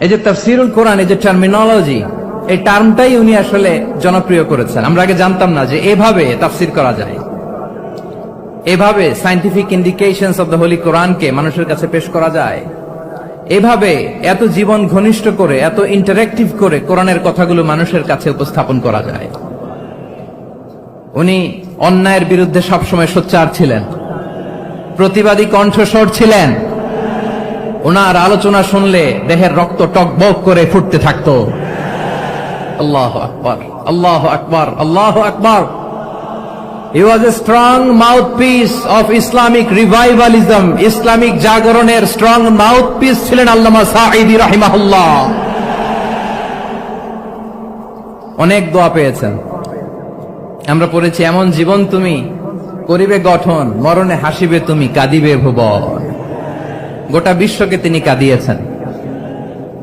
এই যে তাফসীরুল কোরআন, এই যে টার্মিনোলজি, এই টার্মটাই উনি আসলে জনপ্রিয় করেছেন। আমরা আগে জানতাম না যে এভাবে তাফসীর করা যায়, এভাবে scientific indications of the Holi কোরআনকে মানুষের কাছে পেশ করা যায়, এভাবে এত জীবন ঘনিষ্ঠ করে, এত ইন্টারেক্টিভ করে কোরআনের কথাগুলো মানুষের কাছে উপস্থাপন করা যায়। উনি অন্যায়ের বিরুদ্ধে সবসময় সোচ্চার ছিলেন, প্রতিবাদী কণ্ঠস্বর ছিলেন। ওনার আলোচনা শুনলে দেহের রক্ত টকবক করে ফুটতে থাকতো। আল্লাহু আকবার, আল্লাহু আকবার, আল্লাহু আকবার। He was a strong mouthpiece of Islamic revivalism. Islamic জাগরণের স্ট্রং মাউথপিস ছিলেন আল্লামা সাঈদী রাহিমাহুল্লাহ। অনেক দোয়া পেয়েছেন। আমরা পড়েছি, এমন জীবন তুমি করিবে গঠন, মরণে হাসিবে তুমি, কাঁদিবে ভুবন। গোটা বিশ্বকে তিনি কাঁদিয়েছেন।